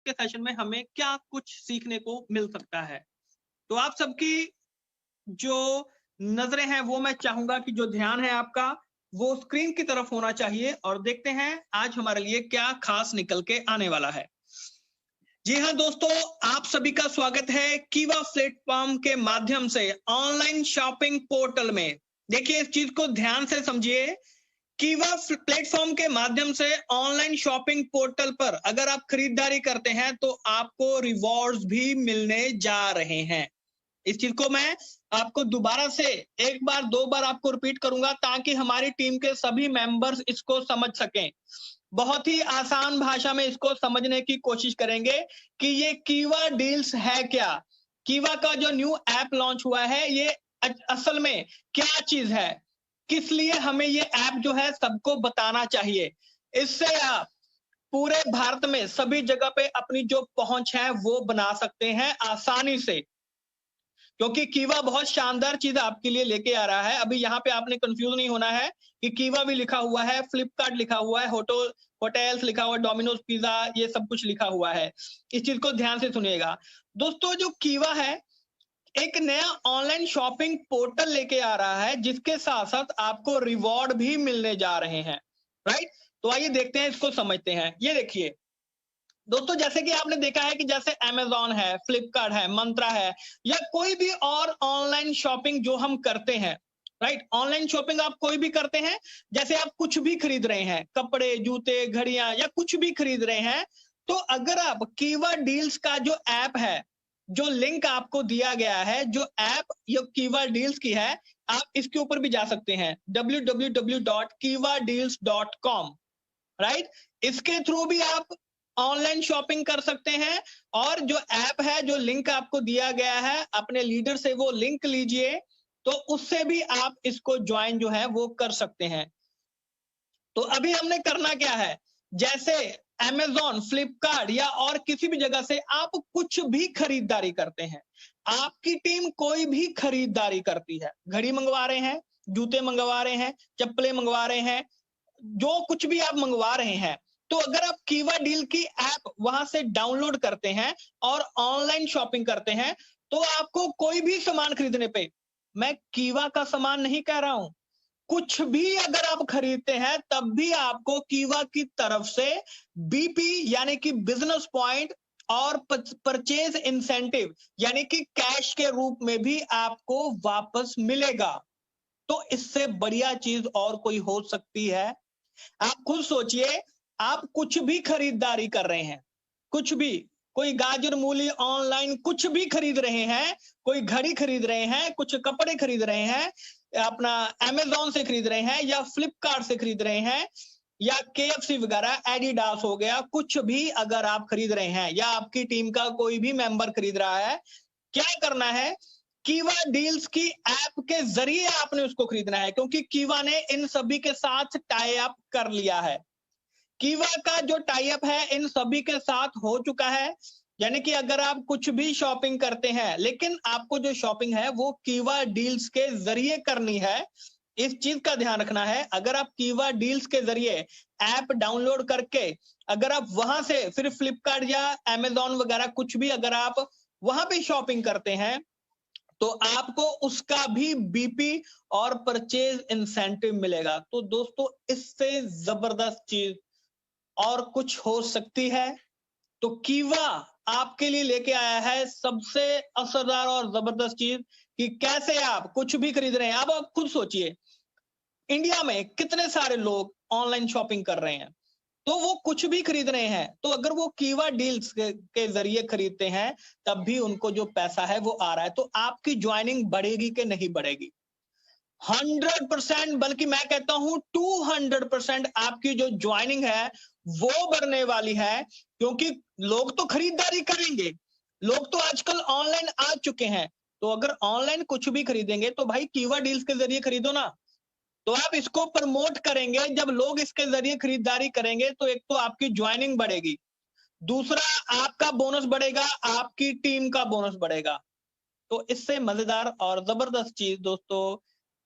के सेशन में हमें क्या कुछ सीखने को मिल सकता है। तो आप सबकी जो नजरें हैं वो मैं चाहूंगा कि जो ध्यान है आपका वो स्क्रीन की तरफ होना चाहिए और देखते हैं आज हमारे लिए क्या खास निकल के आने वाला है। जी हाँ दोस्तों, आप सभी का स्वागत है कीवा प्लेटफॉर्म के माध्यम से ऑनलाइन शॉपिंग पोर्टल में। देखिए, इस चीज को ध्यान से समझिए। कीवा प्लेटफॉर्म के माध्यम से ऑनलाइन शॉपिंग पोर्टल पर अगर आप खरीदारी करते हैं तो आपको रिवॉर्ड्स भी मिलने जा रहे हैं। इस चीज को मैं आपको दोबारा से एक बार दो बार आपको रिपीट करूंगा ताकि हमारी टीम के सभी मेंबर्स इसको समझ सकें। बहुत ही आसान भाषा में इसको समझने की कोशिश करेंगे कि ये कीवा डील्स है क्या। कीवा का जो न्यू ऐप लॉन्च हुआ है ये असल में क्या चीज है, किस लिए हमें ये ऐप जो है सबको बताना चाहिए। इससे आप पूरे भारत में सभी जगह पे अपनी जो पहुंच है वो बना सकते हैं आसानी से, क्योंकि कीवा बहुत शानदार चीज आपके लिए लेके आ रहा है। अभी यहाँ पे आपने कंफ्यूज नहीं होना है कि कीवा भी लिखा हुआ है, फ्लिपकार्ट लिखा हुआ है, होटल्स लिखा हुआ है, डोमिनोज पिज्जा, ये सब कुछ लिखा हुआ है। इस चीज को ध्यान से सुनिएगा दोस्तों। जो कीवा है एक नया ऑनलाइन शॉपिंग पोर्टल लेके आ रहा है जिसके साथ साथ आपको रिवॉर्ड भी मिलने जा रहे हैं। राइट, तो आइए देखते हैं, इसको समझते हैं। ये देखिए दोस्तों, जैसे कि आपने देखा है कि जैसे अमेजॉन है, फ्लिपकार्ट है, मंत्रा है या कोई भी और ऑनलाइन शॉपिंग जो हम करते हैं, राइट, ऑनलाइन शॉपिंग आप कोई भी करते हैं, जैसे आप कुछ भी खरीद रहे हैं, कपड़े, जूते, घड़ियां या कुछ भी खरीद रहे हैं, तो अगर आप कीवा डील्स का जो ऐप है, जो लिंक आपको दिया गया है, जो ऐप ये कीवा डील्स की है, आप इसके ऊपर भी जा सकते हैं www.kivadeals.com। राइट, इसके थ्रू भी आप ऑनलाइन शॉपिंग कर सकते हैं। और जो ऐप है, जो लिंक आपको दिया गया है, अपने लीडर से वो लिंक लीजिए, तो उससे भी आप इसको ज्वाइन जो है वो कर सकते हैं। तो अभी हमने करना क्या है, जैसे अमेजॉन, फ्लिपकार्ट या और किसी भी जगह से आप कुछ भी खरीदारी करते हैं, आपकी टीम कोई भी खरीदारी करती है, घड़ी मंगवा रहे हैं, जूते मंगवा रहे हैं, चप्पलें मंगवा रहे हैं, जो कुछ भी आप मंगवा रहे हैं, तो अगर आप कीवा डील की ऐप वहां से डाउनलोड करते हैं और ऑनलाइन शॉपिंग करते हैं, तो आपको कोई भी सामान खरीदने पे, मैं कीवा का सामान नहीं कह रहा हूं, कुछ भी अगर आप खरीदते हैं तब भी आपको कीवा की तरफ से बीपी यानी कि बिजनेस पॉइंट और परचेज इंसेंटिव यानी कि कैश के रूप में भी आपको वापस मिलेगा। तो इससे बढ़िया चीज और कोई हो सकती है? आप खुद सोचिए, आप कुछ भी खरीदारी कर रहे हैं, कुछ भी, कोई गाजर मूली ऑनलाइन कुछ भी खरीद रहे हैं, कोई घड़ी खरीद रहे हैं, कुछ कपड़े खरीद रहे हैं, अपना अमेजॉन से खरीद रहे हैं या फ्लिपकार्ट से खरीद रहे हैं या केएफसी वगैरह, एडिडास हो गया, कुछ भी अगर आप खरीद रहे हैं या आपकी टीम का कोई भी मेंबर खरीद रहा है, क्या करना है, कीवा डील्स की ऐप के जरिए आपने उसको खरीदना है, क्योंकि कीवा ने इन सभी के साथ टाई अप कर लिया है। कीवा का जो टाई अप है इन सभी के साथ हो चुका है, यानी कि अगर आप कुछ भी शॉपिंग करते हैं, लेकिन आपको जो शॉपिंग है वो कीवा डील्स के जरिए करनी है। इस चीज का ध्यान रखना है। अगर आप कीवा डील्स के जरिए ऐप डाउनलोड करके अगर आप वहां से फिर फ्लिपकार्ट या अमेजॉन वगैरह कुछ भी अगर आप वहां पे शॉपिंग करते हैं, तो आपको उसका भी बीपी और परचेज इंसेंटिव मिलेगा। तो दोस्तों, इससे जबरदस्त चीज और कुछ हो सकती है? तो कीवा आपके लिए लेके आया है सबसे असरदार और जबरदस्त चीज कि कैसे आप कुछ भी खरीद रहे हैं। अब आप खुद सोचिए, इंडिया में कितने सारे लोग ऑनलाइन शॉपिंग कर रहे हैं, तो वो कुछ भी खरीद रहे हैं, तो अगर वो कीवा डील्स के जरिए खरीदते हैं तब भी उनको जो पैसा है वो आ रहा है। तो आपकी ज्वाइनिंग बढ़ेगी कि नहीं बढ़ेगी? 100%, बल्कि मैं कहता हूं 200% आपकी जो ज्वाइनिंग है वो बढ़ने वाली है, क्योंकि लोग तो खरीदारी करेंगे, लोग तो आजकल ऑनलाइन आ चुके हैं। तो अगर ऑनलाइन कुछ भी खरीदेंगे तो भाई कीवा डील्स के जरिए खरीदो ना। तो आप इसको प्रमोट करेंगे, जब लोग इसके जरिए खरीदारी करेंगे तो एक तो आपकी ज्वाइनिंग बढ़ेगी, दूसरा आपका बोनस बढ़ेगा, आपकी टीम का बोनस बढ़ेगा। तो इससे मजेदार और जबरदस्त चीज दोस्तों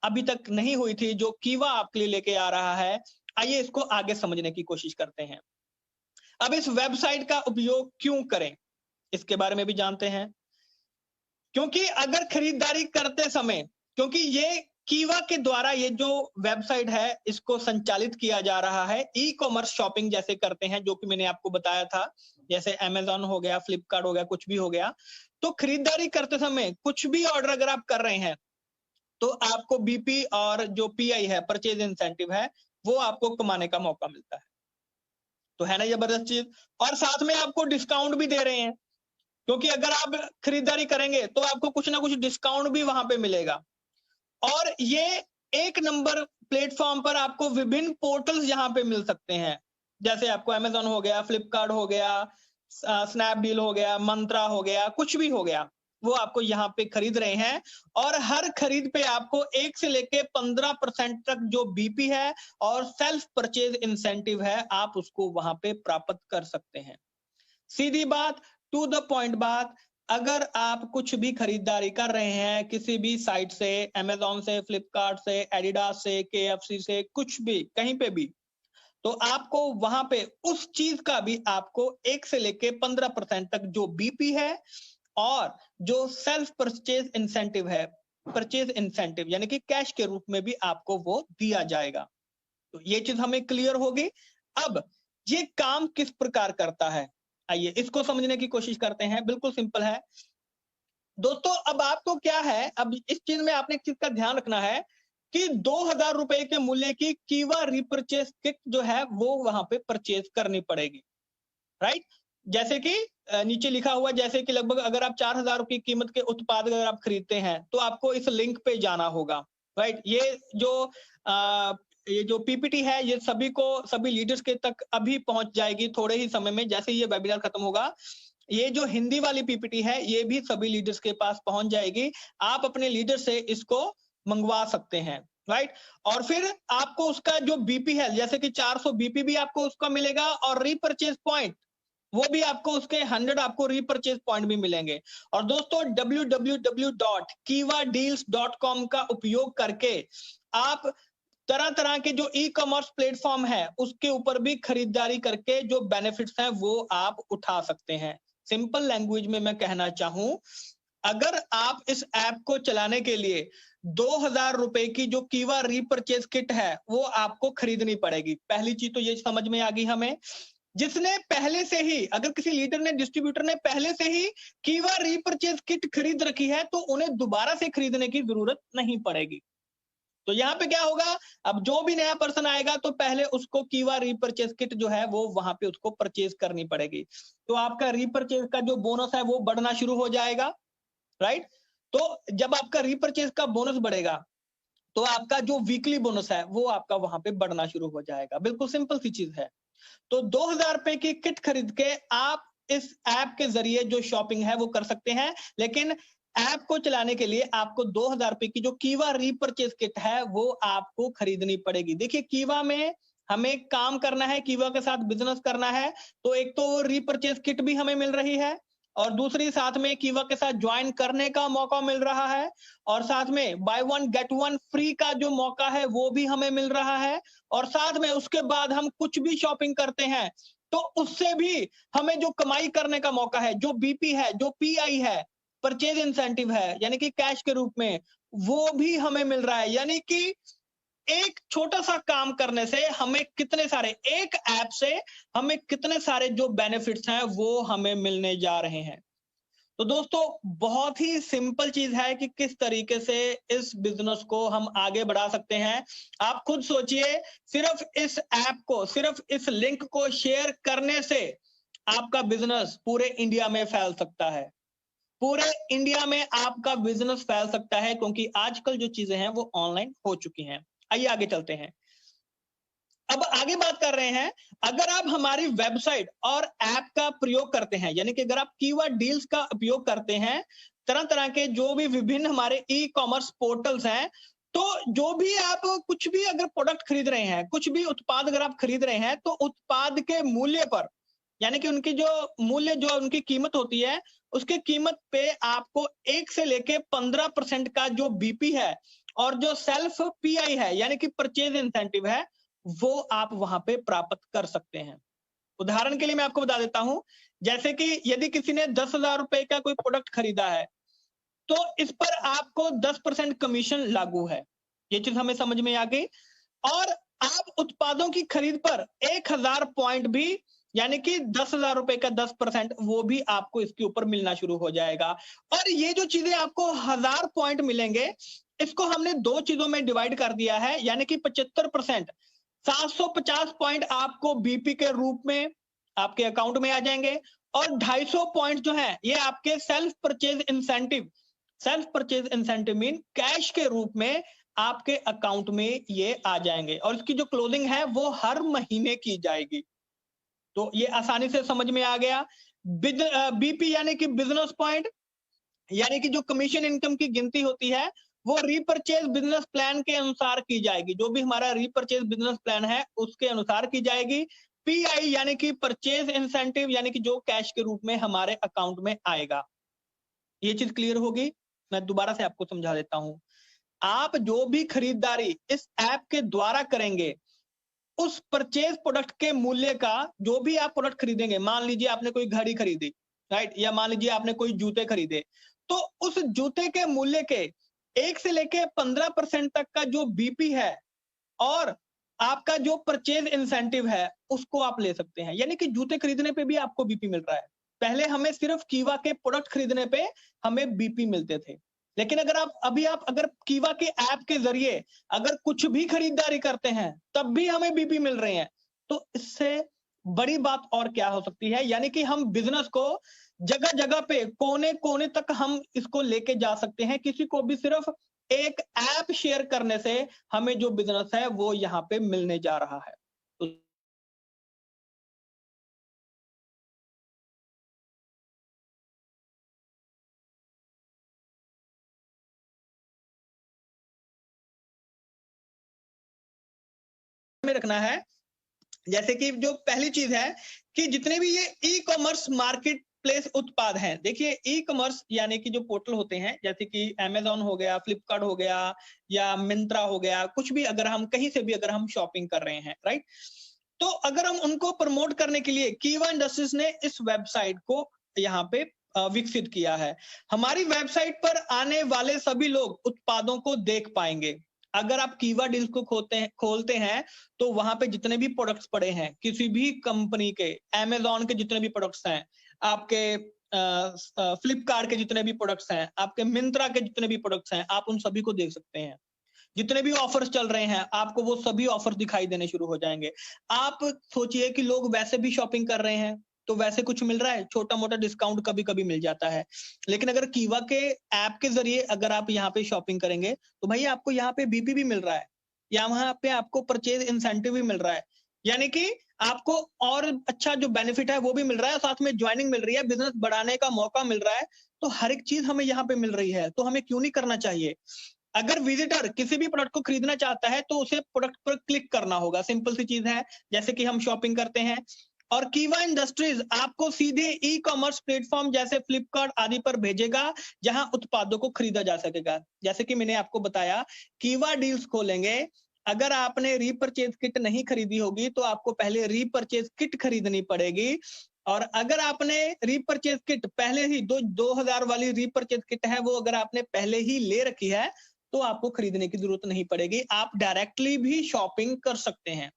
अभी तक नहीं हुई थी जो कीवा आपके लिए लेके आ रहा है। आइए इसको आगे समझने की कोशिश करते हैं। अब इस वेबसाइट का उपयोग क्यों करें, इसके बारे में भी जानते हैं। क्योंकि अगर खरीदारी करते समय, क्योंकि ये कीवा के द्वारा ये जो वेबसाइट है इसको संचालित किया जा रहा है, ई कॉमर्स शॉपिंग जैसे करते हैं, जो कि मैंने आपको बताया था, जैसे अमेजॉन हो गया, फ्लिपकार्ट हो गया, कुछ भी हो गया। तो खरीदारी करते समय कुछ भी ऑर्डर अगर आप कर रहे हैं तो आपको बीपी और जो पीआई है, परचेज इंसेंटिव है, वो आपको कमाने का मौका मिलता है। तो है ना जबरदस्त चीज। और साथ में आपको डिस्काउंट भी दे रहे हैं, क्योंकि अगर आप खरीदारी करेंगे तो आपको कुछ ना कुछ डिस्काउंट भी वहां पे मिलेगा। और ये एक नंबर प्लेटफॉर्म पर आपको विभिन्न पोर्टल्स यहाँ पे मिल सकते हैं, जैसे आपको अमेजॉन हो गया, फ्लिपकार्ट हो गया, स्नैपडील हो गया, मंत्रा हो गया, कुछ भी हो गया, वो आपको यहाँ पे खरीद रहे हैं। और हर खरीद पे आपको 1 से लेके 15% तक जो बीपी है और सेल्फ परचेज इंसेंटिव है, आप उसको वहां पे प्राप्त कर सकते हैं। सीधी बात, टू द पॉइंट बात, अगर आप कुछ भी खरीदारी कर रहे हैं किसी भी साइट से, अमेजॉन से, फ्लिपकार्ट से, एडिडास से, केएफसी से, कुछ भी कहीं पे भी, तो आपको वहां पे उस चीज का भी आपको 1 से लेके 15% तक जो बीपी है और जो सेल्फ परचेज इंसेंटिव है, परचेज इंसेंटिव यानी कि कैश के रूप में भी आपको वो दिया जाएगा। तो ये चीज हमें क्लियर होगी। अब ये काम किस प्रकार करता है, आइए इसको समझने की कोशिश करते हैं। बिल्कुल सिंपल है दोस्तों। अब आपको क्या है, अब इस चीज में आपने एक चीज का ध्यान रखना है कि 2000 रुपए के मूल्य की कीवा रिपर्चेज किट जो है वो वहां पे परचेज करनी पड़ेगी, राइट। जैसे कि नीचे लिखा हुआ, जैसे कि लगभग अगर आप 4000 की कीमत के उत्पाद अगर आप खरीदते हैं तो आपको इस लिंक पे जाना होगा, राइट। ये जो पीपीटी है ये सभी लीडर्स के तक अभी पहुंच जाएगी थोड़े ही समय में, जैसे ये वेबिनार खत्म होगा। ये जो हिंदी वाली पीपीटी है ये भी सभी लीडर्स के पास पहुंच जाएगी। आप अपने लीडर से इसको मंगवा सकते हैं, राइट। और फिर आपको उसका जो बीपी है, जैसे कि 400 बीपी भी आपको उसका मिलेगा और रीपरचेज पॉइंट वो भी आपको उसके 100 आपको रीपरचेज पॉइंट भी मिलेंगे। और दोस्तों www.kivadeals.com का उपयोग करके आप तरह तरह के जो ई कॉमर्स प्लेटफॉर्म है उसके ऊपर भी खरीदारी करके जो बेनिफिट्स हैं वो आप उठा सकते हैं। सिंपल लैंग्वेज में मैं कहना चाहूं, अगर आप इस ऐप को चलाने के लिए 2000 रुपए की जो कीवा रीपरचेज किट है वो आपको खरीदनी पड़ेगी। पहली चीज तो ये समझ में आ गई हमें। जिसने पहले से ही, अगर किसी लीडर ने, डिस्ट्रीब्यूटर ने पहले से ही कीवा रीपरचेज किट खरीद रखी है तो उन्हें दोबारा से खरीदने की जरूरत नहीं पड़ेगी। तो यहाँ पे क्या होगा, अब जो भी नया पर्सन आएगा तो पहले उसको कीवा रीपरचेज किट जो है वो वहां पे उसको परचेज करनी पड़ेगी। तो आपका रीपरचेज का जो बोनस है वो बढ़ना शुरू हो जाएगा, राइट। तो जब आपका रीपरचेज का बोनस बढ़ेगा तो आपका जो वीकली बोनस है वो आपका वहां पे बढ़ना शुरू हो जाएगा। बिल्कुल सिंपल सी चीज है। तो 2000 रुपए की किट खरीद के आप इस ऐप के जरिए जो शॉपिंग है वो कर सकते हैं, लेकिन ऐप को चलाने के लिए आपको 2000 रुपए की जो कीवा रीपरचेज किट है वो आपको खरीदनी पड़ेगी। देखिए कीवा में हमें काम करना है, कीवा के साथ बिजनेस करना है, तो एक तो रीपरचेज किट भी हमें मिल रही है और दूसरी साथ में कीवा के साथ ज्वाइन करने का मौका मिल रहा है और साथ में by one get one free का जो मौका है वो भी हमें मिल रहा है। और साथ में उसके बाद हम कुछ भी शॉपिंग करते हैं तो उससे भी हमें जो कमाई करने का मौका है, जो बीपी है, जो पीआई है, परचेज इंसेंटिव है यानी कि कैश के रूप में, वो भी हमें मिल रहा है। यानी कि एक छोटा सा काम करने से हमें कितने सारे, एक ऐप से हमें कितने सारे जो बेनिफिट्स हैं वो हमें मिलने जा रहे हैं। तो दोस्तों बहुत ही सिंपल चीज है कि किस तरीके से इस बिजनेस को हम आगे बढ़ा सकते हैं। आप खुद सोचिए, सिर्फ इस ऐप को, सिर्फ इस लिंक को शेयर करने से आपका बिजनेस पूरे इंडिया में फैल सकता है। पूरे इंडिया में आपका बिजनेस फैल सकता है, क्योंकि आजकल जो चीजें हैं वो ऑनलाइन हो चुकी हैं। आइए आगे चलते हैं। अब आगे बात कर रहे हैं, अगर आप हमारी वेबसाइट और ऐप का प्रयोग करते हैं, यानी कि अगर आप कीवा डील्स का उपयोग करते हैं, तरह तरह के जो भी विभिन्न हमारे ई कॉमर्स पोर्टल्स हैं, तो जो भी आप कुछ भी अगर प्रोडक्ट खरीद रहे हैं, कुछ भी उत्पाद अगर आप खरीद रहे हैं, तो उत्पाद के मूल्य पर, यानी कि उनकी जो मूल्य, जो उनकी कीमत होती है, उसके कीमत पे आपको 1 से लेके 15% का जो बीपी है और जो सेल्फ पीआई है यानी कि परचेज इंसेंटिव है, वो आप वहां पे प्राप्त कर सकते हैं। उदाहरण के लिए मैं आपको बता देता हूं, जैसे कि यदि किसी ने 10,000 रुपए का कोई प्रोडक्ट खरीदा है, तो इस पर आपको 10% कमीशन लागू है। ये चीज हमें समझ में आ गई। और आप उत्पादों की खरीद पर 1,000 पॉइंट भी, यानी कि 10,000 रुपए का 10% वो भी आपको इसके ऊपर मिलना शुरू हो जाएगा। और ये जो चीजें आपको 1,000 पॉइंट मिलेंगे, इसको हमने 2 चीजों में डिवाइड कर दिया है, यानी कि 75%, 750 पॉइंट आपको बीपी के रूप में आपके अकाउंट में आ जाएंगे, और 250 पॉइंट जो है ये आपके self purchase incentive mean cash के रूप में आपके अकाउंट में ये आ जाएंगे, और इसकी जो क्लोजिंग है वो हर महीने की जाएगी। तो ये आसानी से समझ में आ गया। बीपी यानी कि बिजनेस पॉइंट, यानी कि जो कमीशन इनकम की गिनती होती है वो रीपरचेज बिजनेस प्लान के अनुसार की जाएगी। जो भी हमारा रीपरचेज बिजनेस प्लान है उसके अनुसार की जाएगी। पीआई यानी कि परचेज इंसेंटिव, यानी कि जो कैश के रूप में हमारे अकाउंट में आएगा। ये चीज क्लियर होगी। मैं दोबारा से आपको समझा देता हूं। आप जो भी खरीदारी इस ऐप के द्वारा करेंगे, उस परचेज प्रोडक्ट के मूल्य का, जो भी आप प्रोडक्ट खरीदेंगे, मान लीजिए आपने कोई घड़ी खरीदी, राइट, या मान लीजिए आपने कोई जूते खरीदे, तो उस जूते के मूल्य के 1 से लेके 15% तक का जो बीपी है और आपका जो परचेज इंसेंटिव है उसको आप ले सकते हैं। यानी कि जूते खरीदने पे भी आपको बीपी मिल रहा है। पहले हमें सिर्फ कीवा के प्रोडक्ट खरीदने पे हमें बीपी मिलते थे, लेकिन अगर आप अगर कीवा के ऐप के जरिए अगर कुछ भी खरीदारी करते हैं तब भी हमें बीपी मिल रहे हैं, तो इससे बड़ी बात और क्या हो सकती है। यानी कि हम बिजनेस को जगह जगह पे, कोने कोने तक हम इसको लेके जा सकते हैं। किसी को भी सिर्फ एक ऐप शेयर करने से हमें जो बिजनेस है वो यहाँ पे मिलने जा रहा है। तो में रखना है, जैसे कि जो पहली चीज है कि जितने भी ये ई कॉमर्स मार्केट प्लेस उत्पाद हैं, देखिए ई कॉमर्स यानी कि जो पोर्टल होते हैं, जैसे कि अमेजोन हो गया, फ्लिपकार्ट हो गया, या मिंत्रा हो गया, कुछ भी अगर हम कहीं से भी अगर हम शॉपिंग कर रहे हैं, राइट, तो अगर हम उनको प्रमोट करने के लिए कीवा इंडस्ट्रीज ने इस वेबसाइट को यहाँ पे विकसित किया है। हमारी वेबसाइट पर आने वाले सभी लोग उत्पादों को देख पाएंगे। अगर आप कीवा डील्स को खोलते हैं तो वहां पे जितने भी प्रोडक्ट्स पड़े हैं किसी भी कंपनी के, अमेजोन के जितने भी प्रोडक्ट्स हैं, आपके फ्लिपकार्ट के जितने भी प्रोडक्ट्स हैं, आपके मिंत्रा के जितने भी प्रोडक्ट्स हैं, आप उन सभी को देख सकते हैं। जितने भी ऑफर्स चल रहे हैं आपको वो सभी ऑफर्स दिखाई देने शुरू हो जाएंगे। आप सोचिए कि लोग वैसे भी शॉपिंग कर रहे हैं तो वैसे कुछ मिल रहा है, छोटा मोटा डिस्काउंट कभी कभी मिल जाता है, लेकिन अगर कीवा के ऐप के जरिए अगर आप यहाँ पे शॉपिंग करेंगे तो भाई आपको यहाँ पे बीपी भी मिल रहा है, या वहां पे आपको परचेज इंसेंटिव भी मिल रहा है, यानी कि आपको और अच्छा जो बेनिफिट है वो भी मिल रहा है, साथ में ज्वाइनिंग मिल रही है, बिजनेस बढ़ाने का मौका मिल रहा है। तो हर एक चीज हमें यहाँ पे मिल रही है, तो हमें क्यों नहीं करना चाहिए। अगर विजिटर किसी भी प्रोडक्ट को खरीदना चाहता है तो उसे प्रोडक्ट पर क्लिक करना होगा, सिंपल सी चीज है, जैसे कि हम शॉपिंग करते हैं। और कीवा इंडस्ट्रीज आपको सीधे ई कॉमर्स प्लेटफॉर्म जैसे फ्लिपकार्ट आदि पर भेजेगा जहां उत्पादों को खरीदा जा सकेगा। जैसे कि मैंने आपको बताया, कीवा डील्स खोलेंगे, अगर आपने रीपरचेज किट नहीं खरीदी होगी तो आपको पहले रीपरचेज किट खरीदनी पड़ेगी, और अगर आपने रीपरचेज किट पहले ही 2000 वाली रीपरचेज किट है वो अगर आपने पहले ही ले रखी है तो आपको खरीदने की जरूरत नहीं पड़ेगी, आप डायरेक्टली भी शॉपिंग कर सकते हैं।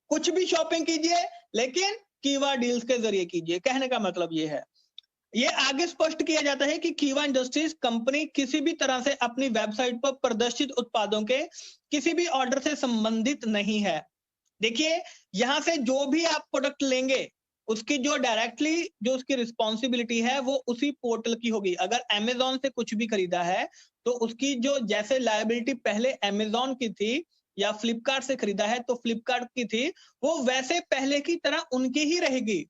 कुछ भी शॉपिंग कीजिए लेकिन कीवा डील्स के जरिए कीजिए। कहने का मतलब ये है, ये आगे स्पष्ट किया जाता है कि कीवा इंडस्ट्रीज कंपनी किसी भी तरह से अपनी वेबसाइट पर प्रदर्शित उत्पादों के किसी भी ऑर्डर से संबंधित नहीं है। देखिए, यहां से जो भी आप प्रोडक्ट लेंगे उसकी जो डायरेक्टली जो उसकी रिस्पॉन्सिबिलिटी है वो उसी पोर्टल की होगी। अगर अमेजोन से कुछ भी खरीदा है तो उसकी जो जैसे लायबिलिटी पहले अमेजोन की थी या फ्लिपकार्ट से खरीदा है तो फ्लिपकार्ट की थी, वो वैसे पहले की तरह उनकी ही रहेगी।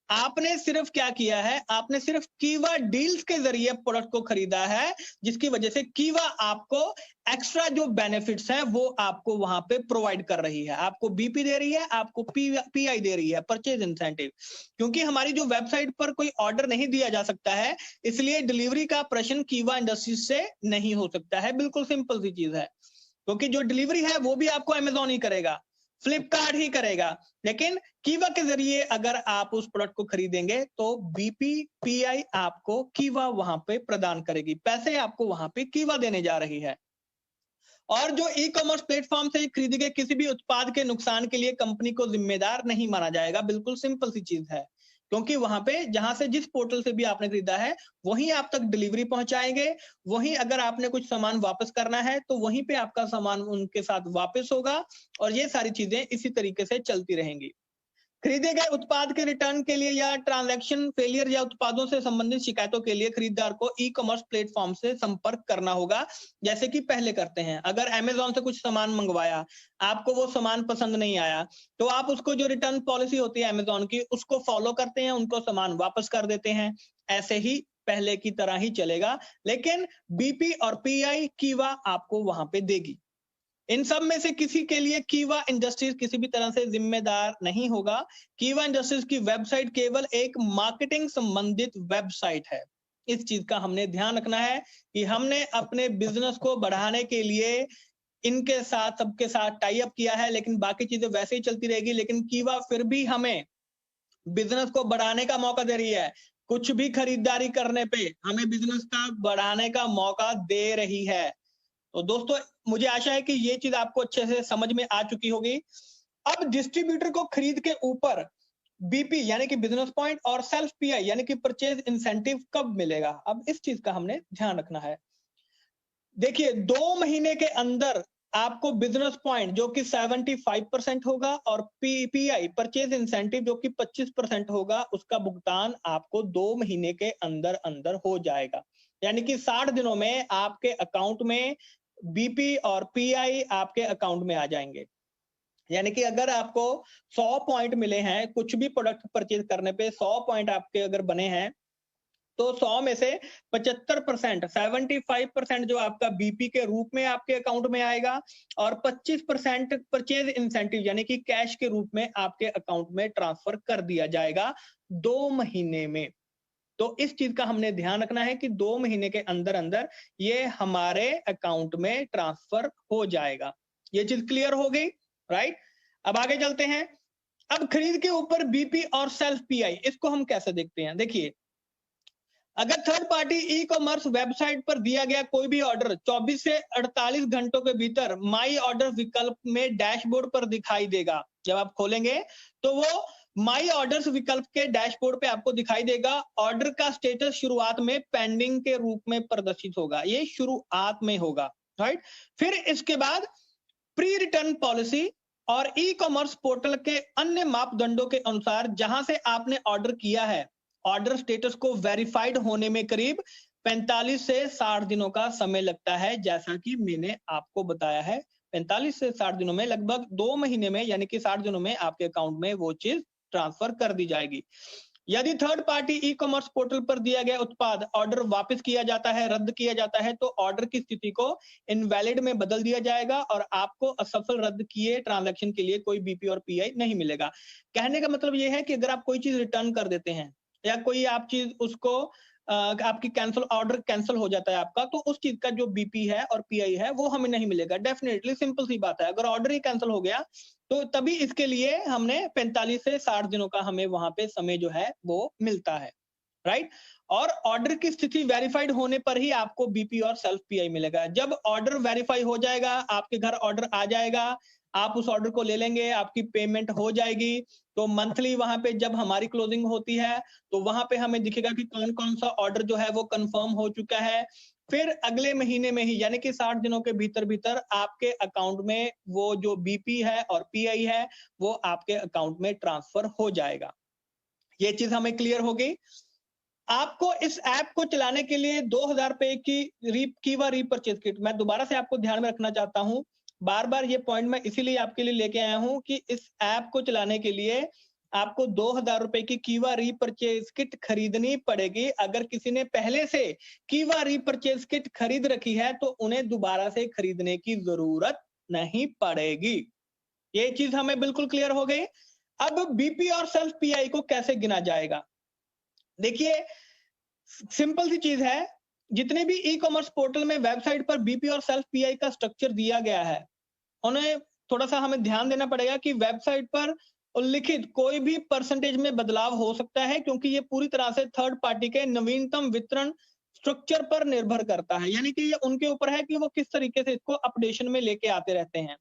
आपने सिर्फ क्या किया है, आपने सिर्फ कीवा डील्स के जरिए प्रोडक्ट को खरीदा है, जिसकी वजह से कीवा आपको एक्स्ट्रा जो बेनिफिट्स हैं वो आपको वहां पे प्रोवाइड कर रही है। आपको बीपी दे रही है, आपको पीआई दे रही है, परचेज इंसेंटिव। क्योंकि हमारी जो वेबसाइट पर कोई ऑर्डर नहीं दिया जा सकता है, इसलिए डिलीवरी का प्रश्न कीवा इंडस्ट्रीज से नहीं हो सकता है। बिल्कुल सिंपल सी चीज है, क्योंकि जो डिलीवरी है वो भी आपको अमेजोन ही करेगा। फ्लिपकार्ट ही करेगा। लेकिन कीवा के जरिए अगर आप उस प्रोडक्ट को खरीदेंगे तो बीपी पीआई आपको कीवा वहां पे प्रदान करेगी, पैसे आपको वहां पे कीवा देने जा रही है। और जो ई कॉमर्स प्लेटफॉर्म से खरीदे गए किसी भी उत्पाद के नुकसान के लिए कंपनी को जिम्मेदार नहीं माना जाएगा। बिल्कुल सिंपल सी चीज है, क्योंकि वहां पे जहां से जिस पोर्टल से भी आपने खरीदा है वहीं आप तक डिलीवरी पहुंचाएंगे, वहीं अगर आपने कुछ सामान वापस करना है तो वहीं पे आपका सामान उनके साथ वापस होगा, और ये सारी चीजें इसी तरीके से चलती रहेंगी। खरीदे गए उत्पाद के रिटर्न के लिए या ट्रांजैक्शन फेलियर या उत्पादों से संबंधित शिकायतों के लिए खरीदार को ई कॉमर्स प्लेटफॉर्म से संपर्क करना होगा, जैसे कि पहले करते हैं। अगर अमेजोन से कुछ सामान मंगवाया, आपको वो सामान पसंद नहीं आया, तो आप उसको जो रिटर्न पॉलिसी होती है अमेजोन की, उसको फॉलो करते हैं, उनको सामान वापस कर देते हैं। ऐसे ही पहले की तरह ही चलेगा, लेकिन बीपी और पीआई कीवा आपको वहां पे देगी। इन सब में से किसी के लिए कीवा इंडस्ट्रीज किसी भी तरह से जिम्मेदार नहीं होगा। कीवा इंडस्ट्रीज की वेबसाइट केवल एक मार्केटिंग संबंधित वेबसाइट है। इस चीज का हमने ध्यान रखना है कि हमने अपने बिजनेस को बढ़ाने के लिए इनके साथ सबके साथ टाई अप किया है, लेकिन बाकी चीजें वैसे ही चलती रहेगी। लेकिन कीवा फिर भी हमें बिजनेस को बढ़ाने का मौका दे रही है। कुछ भी खरीदारी करने पे हमें बिजनेस का बढ़ाने का मौका दे रही है। तो दोस्तों, मुझे आशा है कि ये चीज आपको अच्छे से समझ में आ चुकी होगी। अब डिस्ट्रीब्यूटर को खरीद के ऊपर बीपी यानी कि बिजनेस पॉइंट और सेल्फ पीआई यानी कि परचेज इंसेंटिव कब मिलेगा, अब इस चीज का हमने ध्यान रखना है। देखिए, 2 महीने के अंदर आपको बिजनेस पॉइंट जो कि 75% होगा और पीआई परचेज इंसेंटिव जो कि 25% होगा, उसका भुगतान आपको 2 महीने के अंदर अंदर हो जाएगा। यानी कि 60 दिनों में आपके अकाउंट में बीपी और पीआई आपके अकाउंट में आ जाएंगे। यानी कि अगर आपको 100 पॉइंट मिले हैं, कुछ भी प्रोडक्ट परचेज करने पे 100 पॉइंट आपके अगर बने हैं, तो 100 में से 75% 75% जो आपका बीपी के रूप में आपके अकाउंट में आएगा और 25% परचेज इंसेंटिव यानी कि कैश के रूप में आपके अकाउंट में ट्रांसफर कर दिया जाएगा 2 महीने में। तो इस चीज का हमने ध्यान रखना है कि 2 महीने के अंदर अंदर ये हमारे अकाउंट में ट्रांसफर हो जाएगा। ये चीज क्लियर हो गई, राइट? अब आगे चलते हैं। अब खरीद के ऊपर बीपी और सेल्फ पीआई, इसको हम कैसे देखते हैं? देखिए, अगर third party e commerce website पर दिया गया कोई भी ऑर्डर 24 से 48 घंटों के भीतर माई ऑर्डर विकल्प में डैशबोर्ड पर दिखाई देगा। जब आप खोलेंगे तो वो माई ऑर्डर्स विकल्प के डैशबोर्ड पे आपको दिखाई देगा। ऑर्डर का स्टेटस शुरुआत में पेंडिंग के रूप में प्रदर्शित होगा, ये शुरुआत में होगा, राइट? फिर इसके बाद प्री रिटर्न पॉलिसी और ई कॉमर्स पोर्टल के अन्य मापदंडों के अनुसार जहां से आपने ऑर्डर किया है, ऑर्डर स्टेटस को वेरीफाइड होने में करीब 45 से 60 दिनों का समय लगता है। जैसा कि मैंने आपको बताया है, 45 से 60 दिनों में, लगभग 2 महीने में यानी कि 60 दिनों में आपके अकाउंट में वो चीज ट्रांसफर कर दी जाएगी। यदि third party e commerce portal पर दिया गया उत्पाद ऑर्डर वापस किया जाता है, रद्द किया जाता है, तो ऑर्डर की स्थिति को इनवैलिड में बदल दिया जाएगा और आपको असफल रद्द किए ट्रांजैक्शन के लिए कोई बीपी और पीआई नहीं मिलेगा। कहने का मतलब यह है कि अगर आप कोई चीज रिटर्न कर देते हैं या कोई आप चीज उसको आपकी कैंसिल ऑर्डर कैंसिल हो जाता है आपका, तो उस चीज का जो बीपी है और पीआई है वो हमें नहीं मिलेगा। डेफिनेटली सिंपल सी बात है, अगर ऑर्डर ही कैंसिल हो गया तो तभी इसके लिए हमने 45 से 60 दिनों का हमें वहां पे समय जो है वो मिलता है, राइट? और ऑर्डर की स्थिति वेरीफाइड होने पर ही आपको बीपी और सेल्फ पीआई मिलेगा। जब ऑर्डर वेरीफाई हो जाएगा, आपके घर ऑर्डर आ जाएगा, आप उस ऑर्डर को ले लेंगे, आपकी पेमेंट हो जाएगी। तो मंथली वहां पे जब हमारी क्लोजिंग होती है तो वहां पे हमें दिखेगा कि कौन कौन सा ऑर्डर जो है वो कंफर्म हो चुका है। फिर अगले महीने में ही यानी कि 60 दिनों के भीतर भीतर आपके अकाउंट में वो जो बीपी है और पीआई है वो आपके अकाउंट में ट्रांसफर हो जाएगा। ये चीज हमें क्लियर हो गई। आपको इस ऐप को चलाने के लिए 2000 रुपए की कीवा रीपरचेज किट, मैं दोबारा से आपको ध्यान में रखना चाहता हूं, बार बार ये पॉइंट मैं इसीलिए आपके लिए लेके आया हूं कि इस ऐप को चलाने के लिए आपको 2000 रुपए की कीवा रीपरचेज किट खरीदनी पड़ेगी। अगर किसी ने पहले से कीवा रीपरचेज किट खरीद रखी है तो उन्हें दोबारा से खरीदने की जरूरत नहीं पड़ेगी। ये चीज हमें बिल्कुल क्लियर हो गई। अब बीपी और सेल्फ पीआई को कैसे गिना जाएगा? देखिए, सिंपल सी चीज है, जितने भी ई कॉमर्स पोर्टल में वेबसाइट पर बीपी और सेल्फ पीआई का स्ट्रक्चर दिया गया है, उन्हें थोड़ा सा हमें ध्यान देना पड़ेगा कि वेबसाइट पर उल्लिखित कोई भी परसेंटेज में बदलाव हो सकता है, क्योंकि ये पूरी तरह से थर्ड पार्टी के नवीनतम वितरण स्ट्रक्चर पर निर्भर करता है। यानी कि ये उनके ऊपर है कि वो किस तरीके से इसको अपडेशन में लेके आते रहते हैं।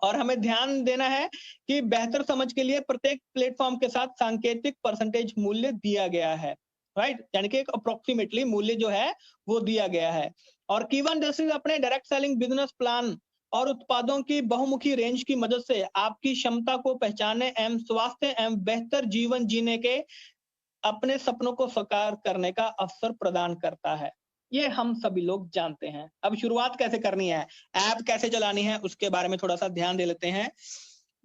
और हमें ध्यान देना है कि बेहतर समझ के लिए प्रत्येक प्लेटफॉर्म के साथ सांकेतिक परसेंटेज मूल्य दिया गया है, राइट? यानी कि एक अप्रोक्सीमेटली मूल्य जो है वो दिया गया है। और कीवा इंडस्ट्रीज अपने डायरेक्ट सेलिंग बिजनेस प्लान और उत्पादों की बहुमुखी रेंज की मदद से आपकी क्षमता को पहचानने एवं स्वास्थ्य एवं बेहतर जीवन जीने के अपने सपनों को साकार करने का अवसर प्रदान करता है। ये हम सभी लोग जानते हैं। अब शुरुआत कैसे करनी है, ऐप कैसे चलानी है, उसके बारे में थोड़ा सा ध्यान दे लेते हैं।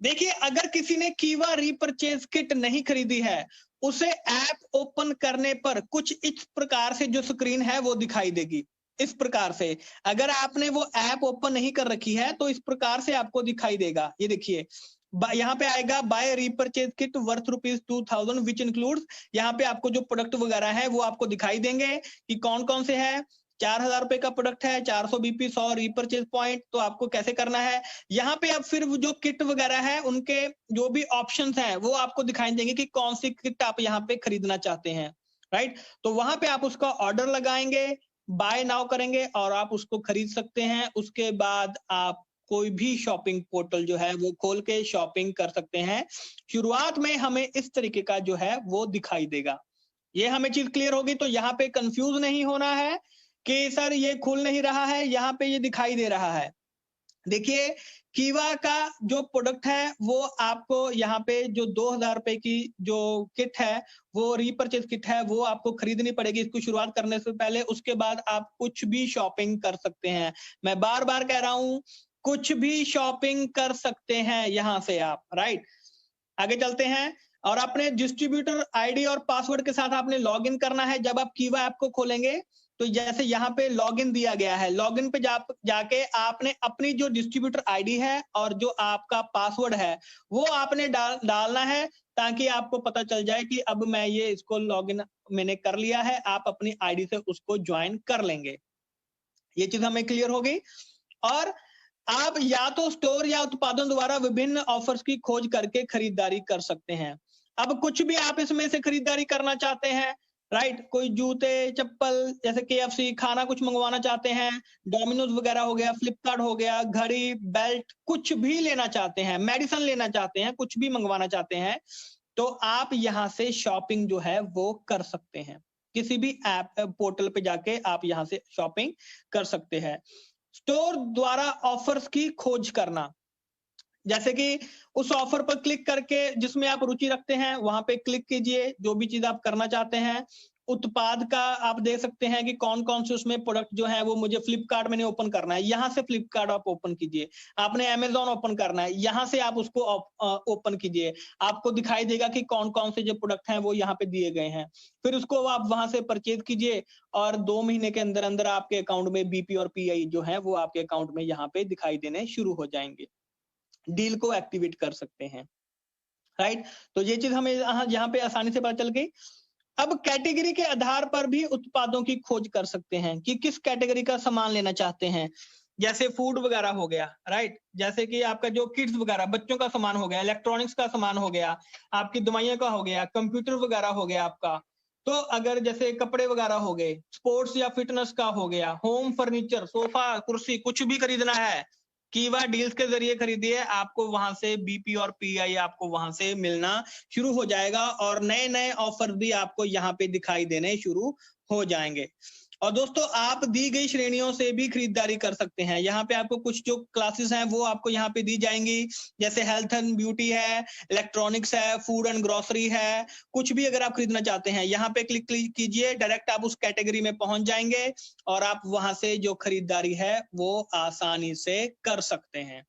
देखिए, अगर किसी ने कीवा रीपरचेज किट नहीं खरीदी है, उसे ऐप ओपन करने पर कुछ इस प्रकार से जो स्क्रीन है वो दिखाई देगी। इस प्रकार से अगर आपने वो ऐप ओपन नहीं कर रखी है तो इस प्रकार से आपको दिखाई देगा। ये देखिए, यहाँ पे आएगा buy repurchase kit worth ₹2000 which includes. यहाँ पे आपको जो प्रोडक्ट वगैरह है वो आपको दिखाई देंगे कि कौन कौन से है। 4000 रुपए का प्रोडक्ट है, 400 बीपी, 100 रीपरचेज पॉइंट। तो आपको कैसे करना है, यहाँ पे अब फिर जो किट वगैरह है उनके जो भी ऑप्शंस हैं वो आपको दिखाई देंगे कि कौन सी किट आप यहाँ पे खरीदना चाहते हैं, राइट? तो वहां पे आप उसका ऑर्डर लगाएंगे, बाय नाउ करेंगे और आप उसको खरीद सकते हैं। उसके बाद आप कोई भी शॉपिंग पोर्टल जो है वो खोल के शॉपिंग कर सकते हैं। शुरुआत में हमें इस तरीके का जो है वो दिखाई देगा। ये हमें चीज क्लियर होगी, तो यहाँ पे कंफ्यूज नहीं होना है कि सर ये खुल नहीं रहा है, यहाँ पे ये दिखाई दे रहा है। देखिए, कीवा का जो प्रोडक्ट है वो आपको यहाँ पे जो 2000 रुपए की जो किट है, वो रीपरचेज किट है, वो आपको खरीदनी पड़ेगी इसको शुरुआत करने से पहले। उसके बाद आप कुछ भी शॉपिंग कर सकते हैं। मैं बार बार कह रहा हूं, कुछ भी शॉपिंग कर सकते हैं यहाँ से आप, राइट? आगे चलते हैं। और अपने डिस्ट्रीब्यूटर आईडी और पासवर्ड के साथ आपने लॉगिन करना है। जब आप कीवा ऐप को खोलेंगे तो जैसे यहाँ पे लॉगिन दिया गया है, लॉगिन पे जाके आपने अपनी जो डिस्ट्रीब्यूटर आईडी है और जो आपका पासवर्ड है वो आपने डालना है, ताकि आपको पता चल जाए कि अब मैं ये इसको लॉगिन मैंने कर लिया है। आप अपनी आईडी से उसको ज्वाइन कर लेंगे। ये चीज हमें क्लियर हो गई। और आप या तो स्टोर या उत्पादन द्वारा विभिन्न ऑफर्स की खोज करके खरीदारी कर सकते हैं। अब कुछ भी आप इसमें से खरीदारी करना चाहते हैं, राइट? कोई जूते, चप्पल, जैसे केएफसी, खाना कुछ मंगवाना चाहते हैं, डोमिनोज वगैरह हो गया, फ्लिपकार्ट हो गया, घड़ी, बेल्ट, कुछ भी लेना चाहते हैं, मेडिसिन लेना चाहते हैं, कुछ भी मंगवाना चाहते हैं, तो आप यहाँ से शॉपिंग जो है वो कर सकते हैं। किसी भी ऐप पोर्टल पे जाके आप यहाँ से शॉपिंग कर सकते हैं। स्टोर द्वारा ऑफर्स की खोज करना, जैसे कि उस ऑफर पर क्लिक करके जिसमें आप रुचि रखते हैं वहां पे क्लिक कीजिए, जो भी चीज आप करना चाहते हैं। उत्पाद का आप देख सकते हैं कि कौन कौन से उसमें प्रोडक्ट जो है वो मुझे फ्लिपकार्ट मैंने ओपन करना है, यहाँ से फ्लिपकार्ट आप ओपन कीजिए। आपने अमेजोन ओपन करना है, यहाँ से आप उसको ओपन कीजिए। आपको दिखाई देगा कि कौन कौन से जो प्रोडक्ट हैं वो यहाँ पे दिए गए हैं। फिर उसको आप वहां से परचेज कीजिए और 2 महीने के अंदर अंदर आपके अकाउंट में बीपी और पीआई जो है वो आपके अकाउंट में यहाँ पे दिखाई देने शुरू हो जाएंगे। डील को एक्टिवेट कर सकते हैं, राइट? तो ये चीज हमें यहाँ पे आसानी से पता चल गई। अब कैटेगरी के आधार पर भी उत्पादों की खोज कर सकते हैं कि किस कैटेगरी का सामान लेना चाहते हैं। जैसे फूड वगैरह हो गया, राइट? जैसे कि आपका जो किड्स वगैरह बच्चों का सामान हो गया, इलेक्ट्रॉनिक्स का सामान हो गया, आपकी दवाइयां का हो गया, कंप्यूटर वगैरह हो गया आपका। तो अगर जैसे कपड़े वगैरह हो गए, स्पोर्ट्स या फिटनेस का हो गया, होम फर्नीचर, सोफा, कुर्सी, कुछ भी खरीदना है, कीवा डील्स के जरिए खरीदिए। आपको वहां से बीपी और पीआई आपको वहां से मिलना शुरू हो जाएगा और नए नए ऑफर भी आपको यहाँ पे दिखाई देने शुरू हो जाएंगे। और दोस्तों, आप दी गई श्रेणियों से भी खरीदारी कर सकते हैं। यहाँ पे आपको कुछ जो क्लासेस हैं वो आपको यहाँ पे दी जाएंगी, जैसे हेल्थ एंड ब्यूटी है, इलेक्ट्रॉनिक्स है, फूड एंड ग्रोसरी है। कुछ भी अगर आप खरीदना चाहते हैं यहाँ पे क्लिक कीजिए, डायरेक्ट आप उस कैटेगरी में पहुंच जाएंगे और आप वहां से जो खरीदारी है वो आसानी से कर सकते हैं,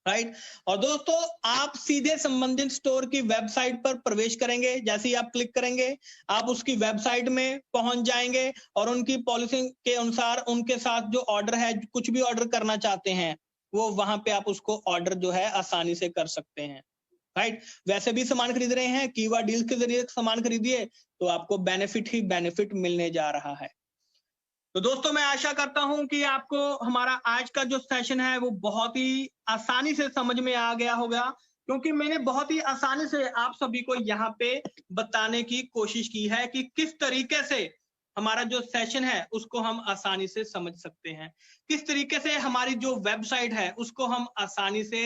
राइट? और दोस्तों, आप सीधे संबंधित स्टोर की वेबसाइट पर प्रवेश करेंगे। जैसे ही आप क्लिक करेंगे आप उसकी वेबसाइट में पहुंच जाएंगे और उनकी पॉलिसी के अनुसार उनके साथ जो ऑर्डर है, कुछ भी ऑर्डर करना चाहते हैं वो वहां पे आप उसको ऑर्डर जो है आसानी से कर सकते हैं, राइट? वैसे भी सामान खरीद रहे हैं, कीवा डील्स के जरिए सामान खरीदिए तो आपको बेनिफिट ही बेनिफिट मिलने जा रहा है। तो दोस्तों मैं आशा करता हूं कि आपको हमारा आज का जो सेशन है वो बहुत ही आसानी से समझ में आ गया होगा, क्योंकि मैंने बहुत ही आसानी से आप सभी को यहाँ पे बताने की कोशिश की है कि किस तरीके से हमारा जो सेशन है उसको हम आसानी से समझ सकते हैं, किस तरीके से हमारी जो वेबसाइट है उसको हम आसानी से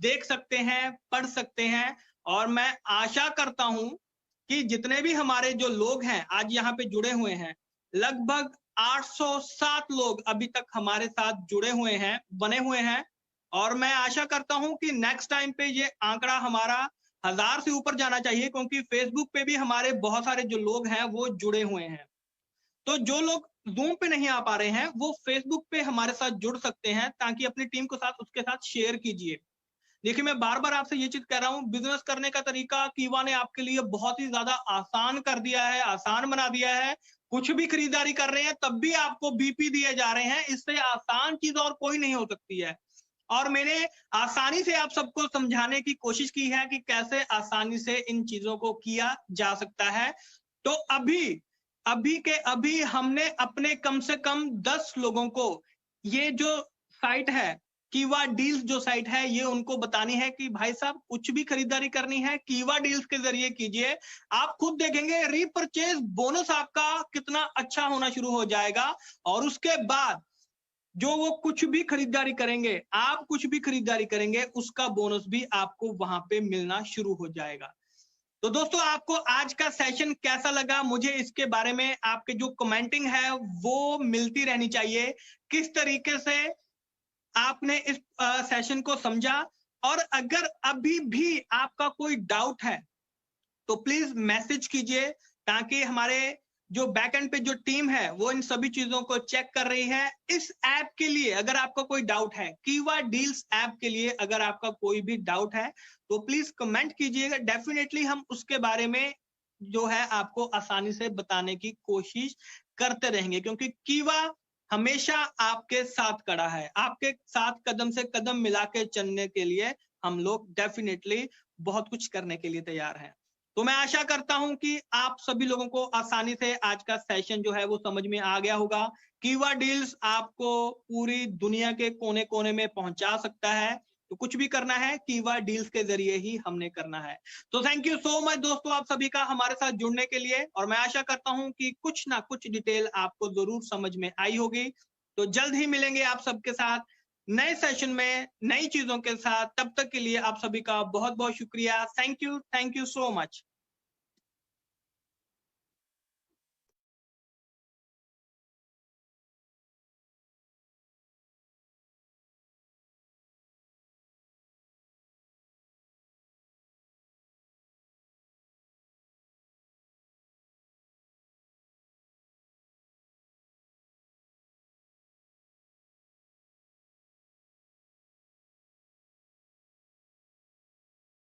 देख सकते हैं, पढ़ सकते हैं। और मैं आशा करता हूं कि जितने भी हमारे जो लोग हैं आज यहाँ पे जुड़े हुए हैं, लगभग 807 लोग अभी तक हमारे साथ जुड़े हुए हैं, बने हुए हैं। और मैं आशा करता हूं कि नेक्स्ट टाइम पे ये आंकड़ा हमारा 1000 से ऊपर जाना चाहिए, क्योंकि फेसबुक पे भी हमारे बहुत सारे जो लोग हैं वो जुड़े हुए हैं। तो जो लोग जूम पे नहीं आ पा रहे हैं वो फेसबुक पे हमारे साथ जुड़ सकते हैं, ताकि अपनी टीम को साथ उसके साथ शेयर कीजिए। देखिए मैं बार बार आपसे ये चीज कह रहा हूँ, बिजनेस करने का तरीका कीवा ने आपके लिए बहुत ही ज्यादा आसान कर दिया है, आसान बना दिया है। कुछ भी खरीदारी कर रहे हैं तब भी आपको बीपी दिए जा रहे हैं, इससे आसान चीज और कोई नहीं हो सकती है। और मैंने आसानी से आप सबको समझाने की कोशिश की है कि कैसे आसानी से इन चीजों को किया जा सकता है। तो अभी अभी के अभी हमने अपने कम से कम 10 लोगों को ये जो साइट है, कीवा डील्स जो साइट है, ये उनको बतानी है कि भाई साहब कुछ भी खरीदारी करनी है कीवा डील्स के जरिए कीजिए। आप खुद देखेंगे रीपरचेज बोनस आपका कितना अच्छा होना शुरू हो जाएगा। और उसके बाद जो वो कुछ भी खरीदारी करेंगे, आप कुछ भी खरीदारी करेंगे, उसका बोनस भी आपको वहां पे मिलना शुरू हो जाएगा। तो दोस्तों आपको आज का सेशन कैसा लगा, मुझे इसके बारे में आपके जो कमेंटिंग है वो मिलती रहनी चाहिए। किस तरीके से आपने इस सेशन को समझा, और अगर अभी भी आपका कोई डाउट है तो प्लीज मैसेज कीजिए, ताकि हमारे जो बैकएंड पे जो टीम है वो इन सभी चीजों को चेक कर रही है। इस ऐप के लिए अगर आपका कोई डाउट है, कीवा डील्स ऐप के लिए अगर आपका कोई भी डाउट है तो प्लीज कमेंट कीजिएगा, डेफिनेटली हम उसके बारे में जो है आपको आसानी से बताने की कोशिश करते रहेंगे, क्योंकि कीवा हमेशा आपके साथ खड़ा है, आपके साथ कदम से कदम मिला के चलने के लिए हम लोग डेफिनेटली बहुत कुछ करने के लिए तैयार हैं। तो मैं आशा करता हूं कि आप सभी लोगों को आसानी से आज का सेशन जो है वो समझ में आ गया होगा। कीवा डील्स आपको पूरी दुनिया के कोने कोने में पहुंचा सकता है, तो कुछ भी करना है कीवा डील्स के जरिए ही हमने करना है। तो थैंक यू सो मच दोस्तों आप सभी का हमारे साथ जुड़ने के लिए, और मैं आशा करता हूं कि कुछ ना कुछ डिटेल आपको जरूर समझ में आई होगी। तो जल्द ही मिलेंगे आप सबके साथ नए सेशन में नई चीजों के साथ। तब तक के लिए आप सभी का बहुत बहुत शुक्रिया। Thank you so much.